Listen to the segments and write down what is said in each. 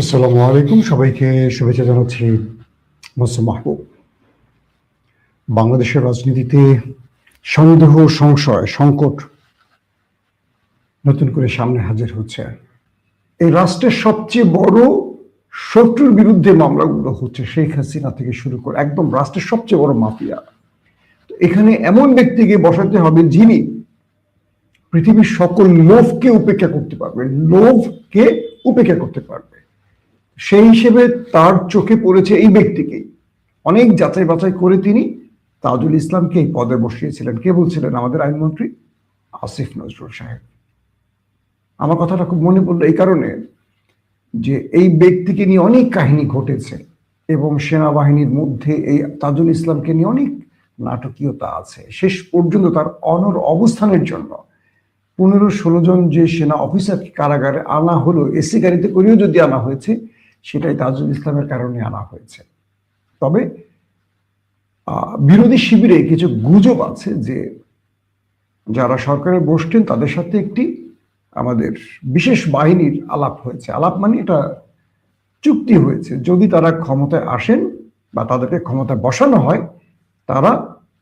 আসসালামু আলাইকুম, সবাইকে শুভেচ্ছা জানাচ্ছি। মোসাম্মেদ মাহবুব। বাংলাদেশের রাজনীতিতে সন্দেহ, সংশয়, সংকট নতুন করে সামনে হাজির হচ্ছে। এই রাষ্ট্রের সবচেয়ে বড় শত্রুর বিরুদ্ধে মামলাগুলো হচ্ছে শেখ হাসিনা থেকে শুরু করে একদম রাষ্ট্রের সবচেয়ে বড় মাফিয়া। এখানে এমন ব্যক্তিকে বসাতে হবে যিনি পৃথিবীর সকল লোভকে উপেক্ষা করতে পারবে, লোভকে উপেক্ষা করতে পারবে। সেই হিসেবে তার চোখে পড়েছে এই ব্যক্তিকেই। অনেক যাচাই বাছাই করে তিনি তাজুল ইসলামকে এই পদে বসিয়েছিলেন। কে বলছিলেন? আমাদের আইনমন্ত্রী আসিফ নজরুল সাহেব। আমার কথাটা খুব মনে পড়লো এই কারণে যে এই ব্যক্তিকে নিয়ে অনেক কাহিনী ঘটেছে এবং সেনাবাহিনীর মধ্যে এই তাজুল ইসলামকে নিয়ে অনেক নাটকীয়তা আছে। শেষ পর্যন্ত তার অনড় অবস্থানের জন্য 15-16 জন যে সেনা অফিসারকে কারাগারে আনা হলো, এসি গাড়িতে করেও যদি আনা হয়েছে, সেটাই তাজুল ইসলামের কারণে আনা হয়েছে। তবে বিরোধী শিবিরে কিছু গুজব আছে যে যারা সরকারে বসছেন তাদের সাথে একটি আমাদের বিশেষ বাহিনীর আলাপ হয়েছে। আলাপ মানে এটা চুক্তি হয়েছে, যদি তারা ক্ষমতায় আসেন বা তাদেরকে ক্ষমতায় বসানো হয়, তারা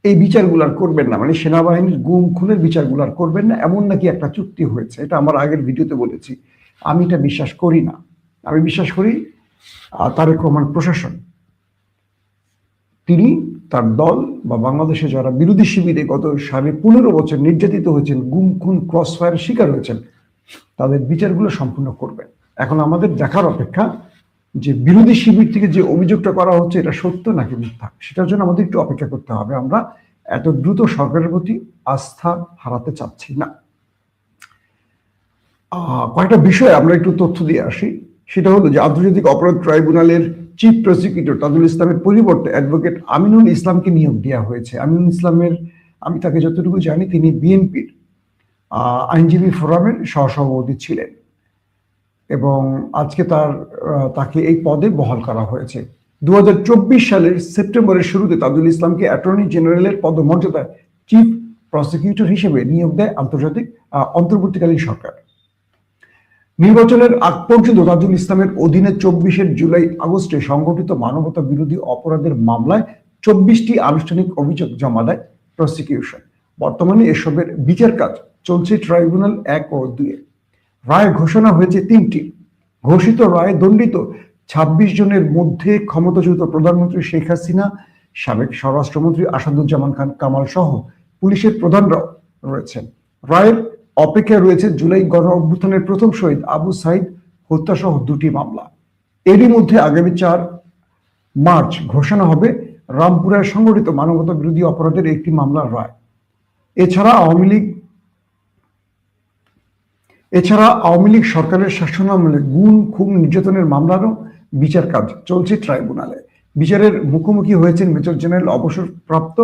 এই বিচারগুলার করবেন না, মানে সেনাবাহিনীর গুম খুনের বিচারগুলার করবেন না, এমন নাকি একটা চুক্তি হয়েছে। এটা আমার আগের ভিডিওতে বলেছি। আমি এটা বিশ্বাস করি না। আমি বিশ্বাস করি তারেক রহমান প্রশাসন, তিনি তার দল বা বাংলাদেশে যারা বিরোধী শিবিরে গত 15.5 বছর নির্যাতিত হয়েছেন, গুম খুন ক্রস ফায়ার শিকার হয়েছেন, তাদের বিচারগুলো সম্পূর্ণ করবেন। এখন আমাদের দেখার অপেক্ষা যে বিরোধী শিবির থেকে যে অভিযোগটা করা হচ্ছে এটা সত্য নাকি মিথ্যা, সেটার জন্য আমাদের একটু অপেক্ষা করতে হবে। আমরা এত দ্রুত সরকারের প্রতি আস্থা হারাতে চাচ্ছি না। কয়েকটা বিষয়ে আমরা একটু তথ্য দিয়ে আসি। সেটা হলো যে আন্তর্জাতিক অপরাধ ট্রাইব্যুনালের চিফ প্রসিকিউটর তাজুল ইসলামের পরিবর্তে অ্যাডভোকেট আমিনুল ইসলামকে নিয়োগ দেওয়া হয়েছে। আমিনুল ইসলামের, আমি তাকে যতটুকু জানি, তিনি বিএনপির আইনজীবী ফোরামের সহসভাপতি ছিলেন এবং আজকে তাকে এই পদে বহাল করা হয়েছে। 2024 সালের সেপ্টেম্বরের শুরুতে তাজুল ইসলামকে অ্যাটর্নি জেনারেলের পদমর্যাদায় চিফ প্রসিকিউটর হিসেবে নিয়োগ দেয় অন্তর্বর্তীকালীন সরকার। নির্বাচনের আগ পর্যন্ত তাজুল ইসলামের অধীনে 24 জুলাই আগস্টে সংগঠিত মানবতা বিরোধী অপরাধের মামলায় 24টি আনুষ্ঠানিক অভিযোগ জমা দেয় প্রসিকিউশন। বর্তমানে এসবের বিচার কাজ চলছে ট্রাইব্যুনাল 1 ও 2 এ। রায় ঘোষণা হয়েছে 3টি। ঘোষিত রায়ে দণ্ডিত 26 জনের মধ্যে ক্ষমতাচ্যুত প্রধানমন্ত্রী শেখ হাসিনা, সাবেক স্বরাষ্ট্রমন্ত্রী আসাদুজ্জামান খান কামাল সহ পুলিশের প্রধানরাও রয়েছেন। রায়ের অপেক্ষায় রয়েছে জুলাই গণ অভ্যুত্থানের প্রথম শহীদ আবু সাইদ হত্যা সহ 2টি মামলা। এরই মধ্যে আগামী 4 মার্চ ঘোষণা হবে রামপুরায় সংগঠিত মানবতা বিরোধী অপরাধের একটি মামলার রায়। এছাড়া আওয়ামী লীগ সরকারের শাসনামলে গুম খুন নির্যাতনের মামলারও বিচার কাজ চলছে ট্রাইব্যুনালে। বিচারের মুখোমুখি হয়েছেন মেজর জেনারেল অবসরপ্রাপ্ত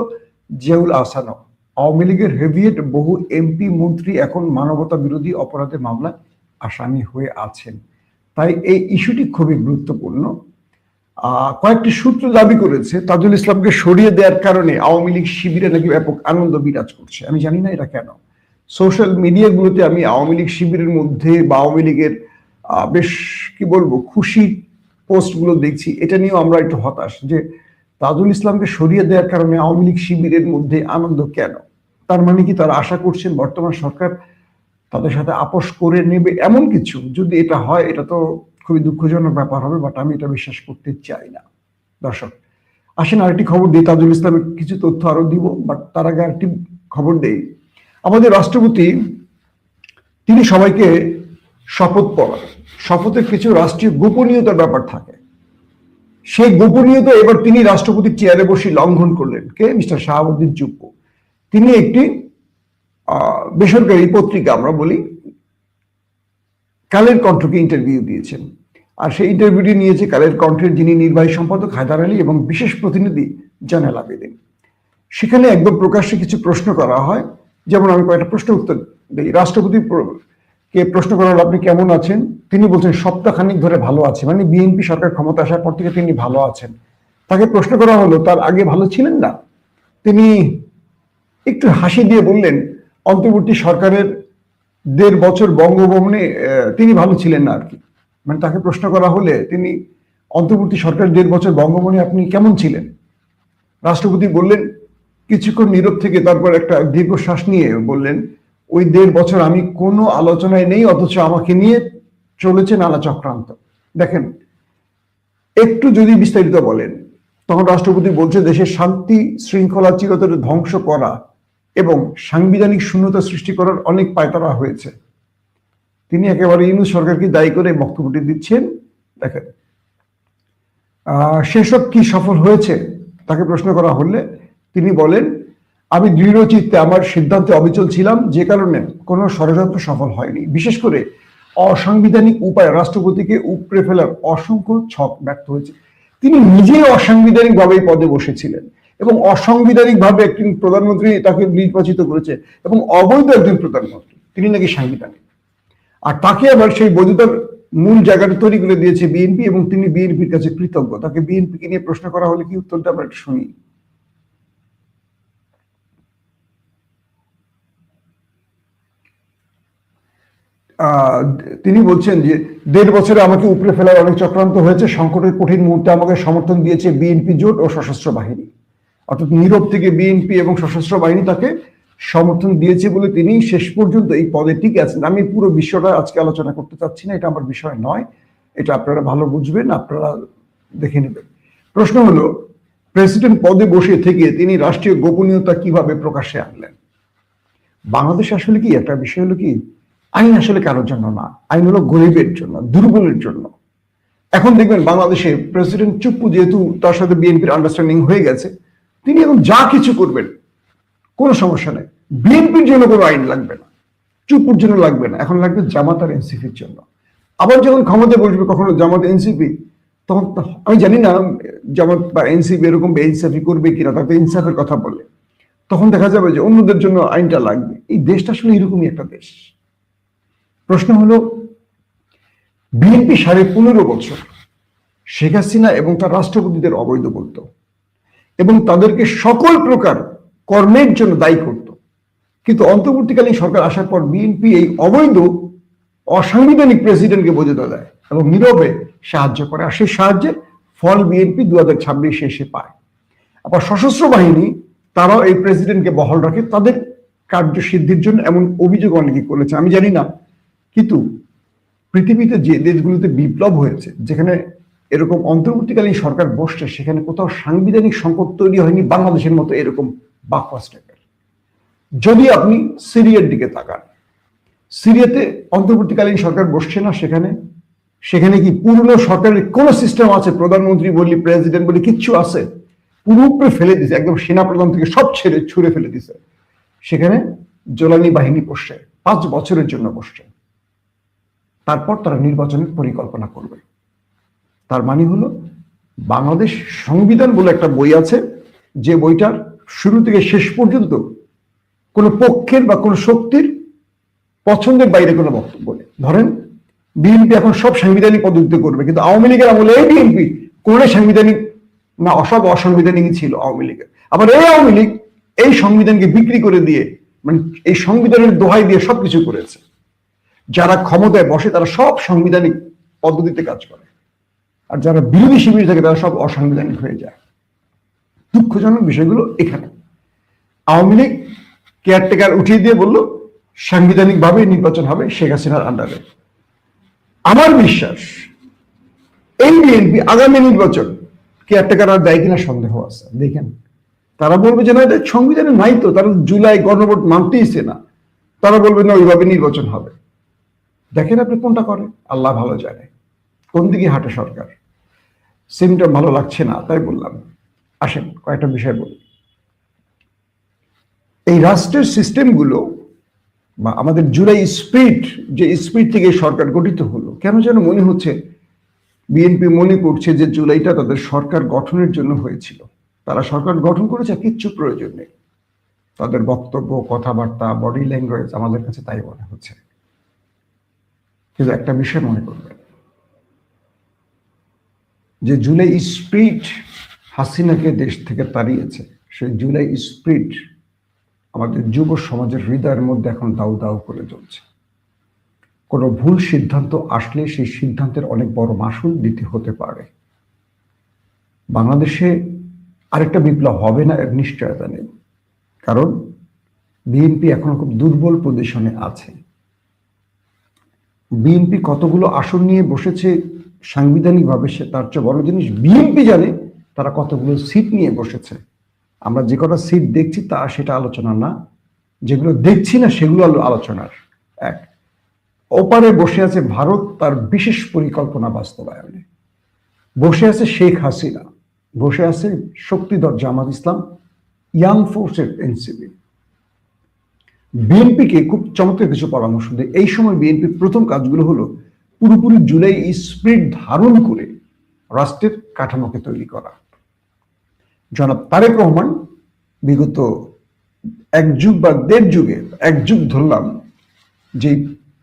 জিয়াউল আহসানও। আওয়ামী লীগের হেভিয়েট বহু এমপি মন্ত্রী এখন মানবতা বিরোধী অপরাধের মামলায় আসামি হয়ে আছেন। তাই এই ইস্যুটি খুবই গুরুত্বপূর্ণ। কয়েকটি সূত্র দাবি করেছে তাজুল ইসলামকে সরিয়ে দেওয়ার কারণে আওয়ামী লীগ শিবিরে নাকি ব্যাপক আনন্দ বিরাজ করছে। আমি জানি না এটা কেন। সোশ্যাল মিডিয়াগুলোতে আমি আওয়ামী লীগ শিবিরের মধ্যে বা আওয়ামী লীগের বেশ কি বলবো খুশি পোস্টগুলো দেখছি। এটা নিয়েও আমরা একটু হতাশ যে তাজুল ইসলামকে সরিয়ে দেওয়ার কারণে আওয়ামী লীগ শিবিরের মধ্যে আনন্দ কেন? তার মানে কি তারা আশা করছেন বর্তমান সরকার তাদের সাথে আপোষ করে নেবে এমন কিছু? যদি এটা হয়, এটা তো খুবই দুঃখজনক ব্যাপার হবে, বাট আমি এটা বিশ্বাস করতে চাই না। দর্শক আসেন আরেকটি খবর দিই। তাজুল ইসলামের কিছু তথ্য আরো দিব, বাট তার আগে আরেকটি খবর দেই। আমাদের রাষ্ট্রপতি তিনি সবাইকে শপথ পড়ান। শপথের কিছু রাষ্ট্রীয় গোপনীয়তার ব্যাপার থাকে। সেই গোপনীয়তা এবার তিনি রাষ্ট্রপতির চেয়ারে বসে লঙ্ঘন করলেন। কে? মিস্টার শাহাবুদ্দিন চুপ্পু। তিনি একটি বেসরকারি পত্রিকা, আমরা বলি কালের কণ্ঠকে ইন্টারভিউ দিয়েছেন। আর সেই ইন্টারভিউটি নিয়েছে কালের কণ্ঠের যিনি নির্বাহী সম্পাদক হায়দার আলী এবং বিশেষ প্রতিনিধি জয়নাল আবেদিন। সেখানে একদম প্রকাশ্যে কিছু প্রশ্ন করা হয়, যেমন আমি কয়েকটা প্রশ্ন উত্তর দিই। রাষ্ট্রপতি কে প্রশ্ন করা হলো, আপনি কেমন আছেন? তিনি বলছেন সপ্তাহখানিক ধরে ভালো আছে, মানে বিএনপি সরকার ক্ষমতা আসার পর থেকে তিনি ভালো আছেন। তাকে প্রশ্ন করা হলো তার আগে ভালো ছিলেন না? তিনি একটু হাসি দিয়ে বললেন অন্তর্বর্তী সরকারের 1.5 বছর বঙ্গভবনে তিনি ভালো ছিলেন না আর কি। মানে তাকে প্রশ্ন করা হলে তিনি অন্তর্বর্তী সরকার 1.5 বছর বঙ্গভবনে আপনি কেমন ছিলেন, রাষ্ট্রপতি বললেন কিছুক্ষণ নীরব থেকে তারপর একটা দীর্ঘশ্বাস নিয়ে বললেন, ওই 1.5 বছর আমি কোনো আলোচনায় নেই, অথচ আমাকে নিয়ে চলেছে নানা চক্রান্ত। দেখেন, একটু যদি বিস্তারিত বলেন, তখন রাষ্ট্রপতি বলছে দেশের শান্তি শৃঙ্খলা চিরতরে ধ্বংস করা এবং সাংবিধানিক শূন্যতা সৃষ্টি করার অনেক পায়তারা হয়েছে। তিনি একেবারে ইউনূস সরকারকে দায়ী করে বক্তব্যটি দিচ্ছেন। দেখেন, সেসব কি সফল হয়েছে তাকে প্রশ্ন করা হলে তিনি বলেন, আমি দৃঢ় চিত্তে আমার সিদ্ধান্তে অবিচল ছিলাম, যে কারণে কোনো ষড়যন্ত্র সফল হয়নি। বিশেষ করে অসাংবিধানিক উপায়ে রাষ্ট্রপতিকে উপড়ে ফেলার অসংখ্য ছক ব্যর্থ হয়েছে। তিনি নিজেই অসাংবিধানিক ভাবে পদে বসেছিলেন এবং অসাংবিধানিক ভাবে একজন প্রধানমন্ত্রী তাকে নির্বাচিত করেছে এবং অবৈধ একজন প্রধানমন্ত্রী, তিনি নাকি সাংবিধানিক। আর তাকে আবার সেই বৈধতার মূল জায়গাটা তৈরি করে দিয়েছে বিএনপি এবং তিনি বিএনপির কাছে কৃতজ্ঞ। তাকে বিএনপিকে নিয়ে প্রশ্ন করা হলে কি উত্তরটা আমরা একটু শুনি। তিনি বলছেন যে 1.5 বছরে আমাকে উপড়ে ফেলার অনেক চক্রান্ত হয়েছে, সংকটের কঠিন মুহূর্তে আমাকে সমর্থন দিয়েছে বিএনপি জোট ও সশস্ত্র বাহিনী। অর্থাৎ নীরব থেকে বিএনপি এবং সশস্ত্র বাহিনী তাকে সমর্থন দিয়েছে বলে তিনি শেষ পর্যন্ত এই পদে টিকে আছেন। আমি পুরো বিষয়টা আজকে আলোচনা করতে চাচ্ছি না, এটা আমার বিষয় নয়, এটা আপনারা ভালো বুঝবেন, আপনারা দেখে নেবেন। প্রশ্ন হলো, প্রেসিডেন্ট পদে বসে থেকে তিনি রাষ্ট্রীয় গোপনীয়তা কিভাবে প্রকাশ্যে আনলেন? বাংলাদেশ আসলে কি একটা বিষয় হলো কি, আইন আসলে কারোর জন্য না, আইন হলো গরিবের জন্য, দুর্বলের জন্য। এখন দেখবেন বাংলাদেশে প্রেসিডেন্ট চুপ্পু, যেহেতু তার সাথে বিএনপির আন্ডারস্ট্যান্ডিং হয়ে গেছে, তিনি এখন যা কিছু করবেন কোনো সমস্যা নেই, বিএনপির জন্য কোনো আইন লাগবে না, চুপ্পুর জন্য লাগবে না, এখন লাগবে জামাত আর এনসিপির জন্য। আবার যখন ক্ষমতায় বসবে কখনো জামাত এনসিপি, তখন আমি জানি না জামাত বা এনসিপি এরকম বেইনসাফি করবে কিনা, তাতে ইনসাফের কথা বলে, তখন দেখা যাবে যে অন্যদের জন্য আইনটা লাগবে। এই দেশটা আসলে এরকমই একটা দেশ। প্রশ্ন হলো, বিএনপি 15.5 বছর শেখ হাসিনা এবং তার রাষ্ট্রপতিদের অবৈধ বলত এবং তাদেরকে সকল প্রকার কর্মের জন্য দায়ী করত, কিন্তু অন্তর্বর্তীকালীন সরকার আসার পর বিএনপি এই অবৈধ অসাংবিধানিক প্রেসিডেন্টকে বৈধতা দেয় এবং নীরবে সাহায্য করে, আর সেই সাহায্যের ফল বিএনপি 2026 এসে পায়। আবার সশস্ত্র বাহিনী তারাও এই প্রেসিডেন্টকে বহাল রাখে তাদের কার্যসিদ্ধির জন্য, এমন অভিযোগ অনেকে করেছে, আমি জানি না। কিন্তু পৃথিবীতে যে দেশগুলোতে বিপ্লব হয়েছে, যেখানে এরকম অন্তর্বর্তীকালীন সরকার বসছে, সেখানে কোথাও সাংবিধানিক সংকট তৈরি হয়নি বাংলাদেশের মতো এরকম বাকওয়াস টাইপের। যদি আপনি সিরিয়ার দিকে তাকান, সিরিয়াতে অন্তর্বর্তীকালীন সরকার বসছে না, সেখানে কি পুরনো সরকারের কোন সিস্টেম আছে? প্রধানমন্ত্রী বলি, প্রেসিডেন্ট বলি, কিচ্ছু আছে? পুরোপুরি ফেলে দিছে, একদম সেনাপ্রধান থেকে সব ছুড়ে ফেলে দিছে। সেখানে জোলানি বাহিনী বসছে, 5 বছরের জন্য বসছে, তারপর তারা নির্বাচনের পরিকল্পনা করবে। তার মানে হলো, বাংলাদেশ সংবিধান বলে একটা বই আছে, যে বইটার শুরু থেকে শেষ পর্যন্ত কোনো পক্ষের বা কোনো শক্তির পছন্দের বাইরে কোনো বক্তব্য নেই। ধরেন বিএনপি এখন সব সাংবিধানিক পদ্ধতিতে করবে, কিন্তু আওয়ামী লীগের আমলে এই বিএনপি কোন সাংবিধানিক না, সব অসাংবিধানিকই ছিল আওয়ামী লীগের। আবার এই আওয়ামী লীগ এই সংবিধানকে বিক্রি করে দিয়ে, মানে এই সংবিধানের দোহাই দিয়ে সবকিছু করেছে। যারা ক্ষমতায় বসে তারা সব সাংবিধানিক পদ্ধতিতে কাজ করে, আর যারা বিরোধী শিবির থাকে তারা সব অসাংবিধানিক হয়ে যায়। দুঃখজনক বিষয়গুলো এখানে। আওয়ামী লীগ কেয়ারটেকার উঠিয়ে দিয়ে বলল সাংবিধানিক ভাবে নির্বাচন হবে শেখ হাসিনার আন্ডারে। আমার বিশ্বাস এই বিএনপি আগামী নির্বাচন কেয়ারটেকার আর দেয় কিনা সন্দেহ আছে। দেখেন, তারা বলবে যে না, এটা সংবিধানে নাই তো, তারা জুলাই গণভোট মানতেইছে না, তারা বলবে না ওইভাবে নির্বাচন হবে। দেখেন আপনি কোনটা করে, আল্লাহ ভালো জানে কোন দিকে হাঁটে সরকার। সিমটম ভালো লাগছে না, তাই বললাম। আসেন কয়েকটা বিষয় বলি। এই রাষ্ট্রের সিস্টেমগুলো বা আমাদের জুলাই স্পিরিট, যে স্পিরিট থেকে সরকার গঠিত হলো, কেন যেন মনে হচ্ছে বিএনপি মনে করছে যে জুলাইটা তাদের সরকার গঠনের জন্য হয়েছিল। তারা সরকার গঠন করেছে, কিচ্ছু প্রয়োজন নেই। তাদের বক্তব্য, কথাবার্তা, বডি ল্যাঙ্গুয়েজ আমাদের কাছে তাই মনে হচ্ছে। কিন্তু একটা বিষয় মনে করবেন, যে জুলাই স্পিরিট হাসিনাকে দেশ থেকে তাড়িয়েছে, সেই জুলাই স্পিরিট আমাদের যুব সমাজের হৃদয়ের মধ্যে এখন দাউ দাউ করে চলছে। কোনো ভুল সিদ্ধান্ত আসলে সেই সিদ্ধান্তের অনেক বড় মাসুল দিতে হতে পারে। বাংলাদেশে আরেকটা বিপ্লব হবে না এর নিশ্চয়তা নেই, কারণ বিএনপি এখনো খুব দুর্বল পজিশনে আছে। বিএনপি কতগুলো আসন নিয়ে বসেছে সাংবিধানিকভাবে, সে তার চেয়ে বড় জিনিস বিএনপি জানে তারা কতগুলো সিট নিয়ে বসেছে। আমরা যে কটা সিট দেখছি তা সেটা আলোচনা না, যেগুলো দেখছি না সেগুলো আলোচনার। এক, ওপারে বসে আছে ভারত তার বিশেষ পরিকল্পনা বাস্তবায়নে, বসে আছে শেখ হাসিনা, বসে আছে শক্তিধর জামাত ইসলাম, ইয়াং ফোর্সের এনসিপি। বিএনপিকে খুব চমৎকার কিছু পরামর্শ দেয়। এই সময় বিএনপির প্রথম কাজগুলো হলো পুরোপুরি জুলাই স্পিরিট ধারণ করে রাষ্ট্রের কাঠামোকে তৈরি করা। জনাব তারেক রহমান বিগত এক যুগ বা দেড় যুগে, এক যুগ ধরলাম, যে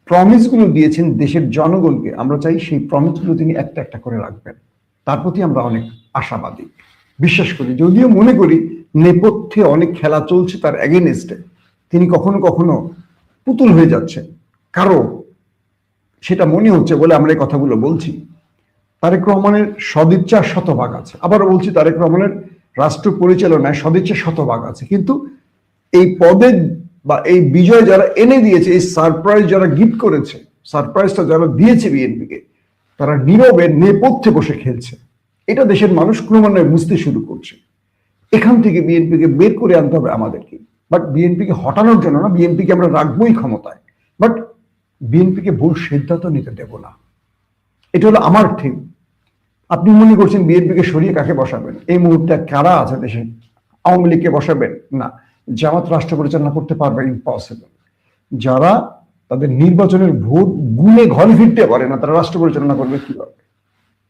প্রমিসগুলো দিয়েছেন দেশের জনগণকে, আমরা চাই সেই প্রমিসগুলো তিনি একটা একটা করে রাখবেন। তার প্রতি আমরা অনেক আশাবাদী, বিশ্বাস করি। যদিও মনে করি নেপথ্যে অনেক খেলা চলছে তার এগেনস্টে, তিনি কখনো কখনো পুতুল হয়ে যাচ্ছেন কারো, সেটা মনে হচ্ছে বলে আমরা এই কথাগুলো বলছি। তারেক রহমানের সদিচ্ছা শতভাগ আছে, আবারও বলছি তারেক রহমানের রাষ্ট্র পরিচালনায় সদিচ্ছা শতভাগ আছে, কিন্তু এই পদে বা এই বিজয় যারা এনে দিয়েছে, এই সারপ্রাইজ যারা গিফট করেছে, সারপ্রাইজটা যারা দিয়েছে বিএনপিকে, তারা নীরবে নেপথ্যে বসে খেলছে। এটা দেশের মানুষ ক্রমান্বয়ে বুঝতে শুরু করছে। এখান থেকে বিএনপিকে বের করে আনতে হবে আমাদেরকে। বাট বিএনপিকে হটানোর জন্য না, বিএনপিকে আমরা রাখবোই ক্ষমতায়, বাট বিএনপিকে ভুল সিদ্ধান্ত নিতে দেব না। এটা হলো আমার ঠিক। আপনি মনে করছেন বিএনপিকে সরিয়ে কাকে বসাবেন? এই মুহূর্তে কারা আছে দেশে? আওয়ামী লীগকে বসাবেন না, জামাত রাষ্ট্র পরিচালনা করতে পারবে? ইম্পসিবল। যারা তাদের নির্বাচনের ভোট গুনে ঘরে ফিরতে পারে না, তারা রাষ্ট্র পরিচালনা করবে কিভাবে?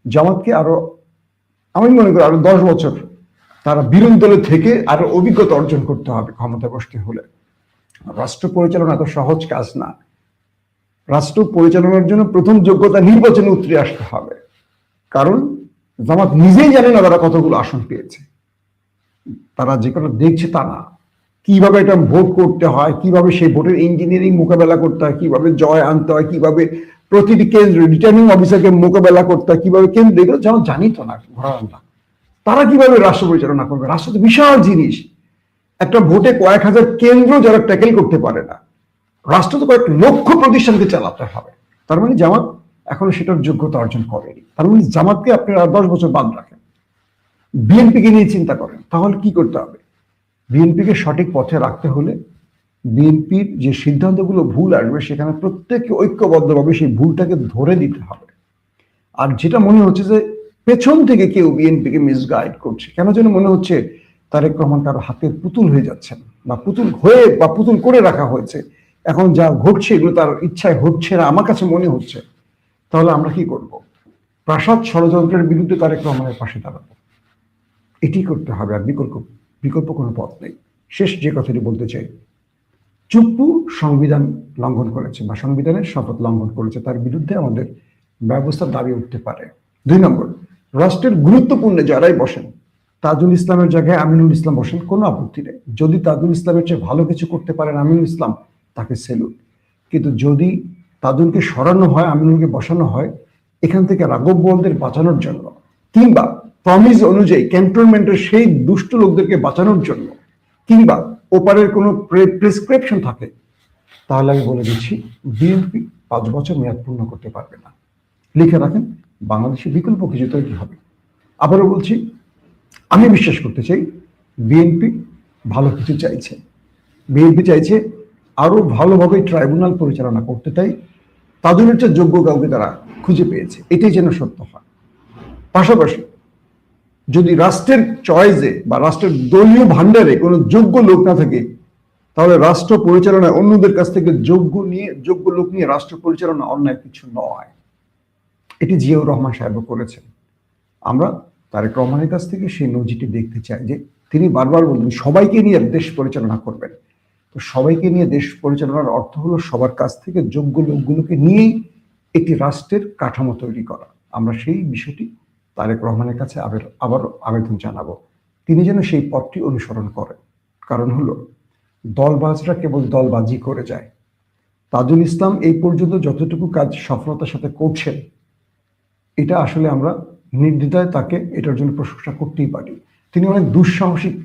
জামাতকে আরো, আমি মনে করি আরো 10 বছর তারা বিরোধী দলে থেকে আরো অভিজ্ঞতা অর্জন করতে হবে ক্ষমতা বসতে হলে। রাষ্ট্র পরিচালনা এত সহজ কাজ না। রাষ্ট্র পরিচালনার জন্য প্রথম যোগ্যতা নির্বাচনে উতরে আসতে হবে, কারণ জামাত নিজেই জানে না তারা কতগুলো আসন পেয়েছে। তারা যে কোনো দেখছে তা না, কিভাবে এটা ভোট করতে হয়, কিভাবে সেই ভোটের ইঞ্জিনিয়ারিং মোকাবেলা করতে হয়, কিভাবে জয় আনতে হয়, কিভাবে প্রতিটি কেন্দ্রে রিটার্নিং অফিসারকে মোকাবেলা করতে হয়, কিভাবে কেন্দ্র, এগুলো যেমন জানি তো না ঘোড়া। তারা কিভাবে রাষ্ট্র পরিচালনা করবে? রাষ্ট্র তো বিশাল জিনিস। একটা ভোটে কয়েক হাজার কেন্দ্র যারা ট্যাকেল করতে পারে না, রাষ্ট্র তো কয়েক লক্ষ প্রতিষ্ঠানকে চালাতে হবে। তার মানে জামাত এখনো সেটার যোগ্যতা অর্জন করেনি। তার মানে জামাতকে আপনি আর 10 বছর বাদ রাখেন, বিএনপিকে নিয়ে চিন্তা করেন, তাহলে কি করতে হবে? বিএনপিকে সঠিক পথে রাখতে হলে বিএনপির যে সিদ্ধান্তগুলো ভুল আসবে সেখানে প্রত্যেককে ঐক্যবদ্ধভাবে সেই ভুলটাকে ধরে দিতে হবে। আর যেটা মনে হচ্ছে যে পেছন থেকে কেউ বিএনপিকে মিসগাইড করছে, কেন যেন মনে হচ্ছে তারেক রহমান কারো হাতের পুতুল হয়ে যাচ্ছেন, বা পুতুল হয়ে বা পুতুল করে রাখা হয়েছে। এখন যা ঘটছে এগুলো তার ইচ্ছায় হচ্ছে না, আমার কাছে মনে হচ্ছে। তাহলে আমরা কি করব? প্রাসাদ ষড়যন্ত্রের বিরুদ্ধে তারেক রহমানের পাশে দাঁড়াবো, এটি করতে হবে। আর বিকল্প কোনো পথ নেই। শেষ যে কথাটি বলতে চাই, চুপ্পু সংবিধান লঙ্ঘন করেছে বা সংবিধানের শপথ লঙ্ঘন করেছে, তার বিরুদ্ধে আমাদের ব্যবস্থা দাবি উঠতে পারে। 2 নম্বর, রাষ্ট্রের গুরুত্বপূর্ণ যারাই বসেন, তাজুল ইসলামের জায়গায় আমিনুল ইসলাম বসেন, কোনো আপত্তি নেই। যদি তাজুল ইসলামের চেয়ে ভালো কিছু করতে পারেন আমিনুল ইসলাম, তাকে সেলুট। কিন্তু যদি তাজুলকে সরানো হয়, আমিনুলকে বসানো হয়, এখান থেকে রাঘব বোয়ালদের বাঁচানোর জন্য, কিংবা প্রমিস অনুযায়ী ক্যান্টনমেন্টের সেই দুষ্ট লোকদেরকে বাঁচানোর জন্য, কিংবা ওপারের কোনো প্রেসক্রিপশন থাকে, তাহলে আমি বলে দিচ্ছি বিএনপি 5 বছর মেয়াদ পূর্ণ করতে পারবে না। লিখে রাখেন, বাংলাদেশে বিকল্প কিছু তৈরি হবে। আবারও বলছি, আমি বিশ্বাস করতে চাই বিএনপি ভালো কিছু চাইছে। বিএনপি চাইছে আরো ভালোভাবে ট্রাইব্যুনাল পরিচালনা করতে, তাই তাদের হচ্ছে যোগ্য কাউকে তারা খুঁজে পেয়েছে, এটাই যেন সত্য হয়। পাশাপাশি যদি রাষ্ট্রের চয়েসে বা রাষ্ট্রের দলীয় ভান্ডারে কোনো যোগ্য লোক না থাকে, তাহলে রাষ্ট্র পরিচালনায় অন্যদের কাছ থেকে যোগ্য লোক নিয়ে রাষ্ট্র পরিচালনা অন্যায় কিছু নয়। এটি জিয়াউর রহমান সাহেব করেছেন। আমরা তারেক রহমানের কাছ থেকে সেই নজিরটি দেখতে চাই, যে তিনি বারবার বলতেন সবাইকে নিয়ে দেশ পরিচালনা করবেন। তো সবাইকে নিয়ে দেশ পরিচালনার অর্থ হলো সবার কাছ থেকে যোগ্য লোকগুলোকে নিয়েই একটি রাষ্ট্রের কাঠামো তৈরি করা। আমরা সেই বিষয়টি তারেক রহমানের কাছে আবারও আবেদন জানাবো, তিনি যেন সেই পথটি অনুসরণ করেন। কারণ হলো দলবাজরা কেবল দলবাজি করে যায়, তাজুল ইসলাম এই পর্যন্ত যতটুকু কাজ সফলতার সাথে করছেন, এটা আসলে আমরা নির্দ্বিধায় তাকে এটার জন্য প্রশংসা করতেই পারি। তিনি অনেক দুঃসাহসিক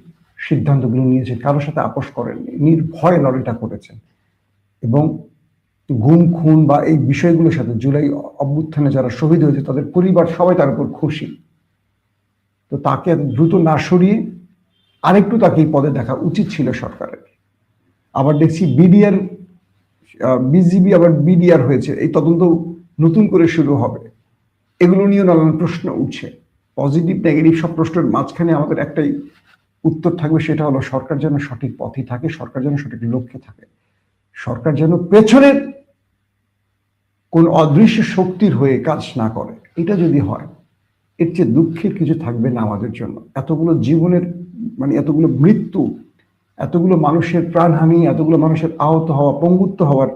সিদ্ধান্তগুলো নিয়েছেন, কারোর সাথে আপোষ করেননি, নির্ভয়ে লড়াইটা করেছেন এবং গুম খুন বা এই বিষয়গুলোর সাথে জুলাই অভ্যুত্থানে যারা শহীদ হয়েছে তাদের পরিবার সবাই তার উপর খুশি। তো তাকে এত দ্রুত না সরিয়ে আরেকটু তাকে এই পদে দেখা উচিত ছিল সরকারের। আবার দেখছি বিডিআর, বিজিবি আবার বিডিআর হয়েছে, এই তদন্ত নতুন করে শুরু হবে, এগুলো নিয়ে নানান প্রশ্ন উঠছে। পজিটিভ নেগেটিভ সব প্রশ্নের মাঝখানে আমাদের একটাই উত্তর থাকবে, সেটা হলো সরকার যেন সঠিক পথে থাকে, সরকার যেন সঠিক লক্ষ্যে থাকে, সরকার যেন পেছনের কোন অদৃশ্য শক্তির হয়ে কাজ না করে। এটা যদি হয়, এর চেয়ে দুঃখের কিছু থাকবে না আমাদের জন্য। এতগুলো জীবনের মানে এতগুলো মৃত্যু, এতগুলো মানুষের প্রাণহানি, এতগুলো মানুষের আহত হওয়া, পঙ্গুত্ব হওয়ার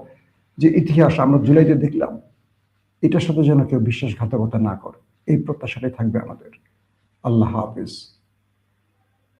যে ইতিহাস আমরা জুলাইতে দেখলাম, এটার সাথে যেন কেউ বিশ্বাসঘাতকতা না করে, এই প্রত্যাশাটাই থাকবে আমাদের। আল্লাহ হাফিজ।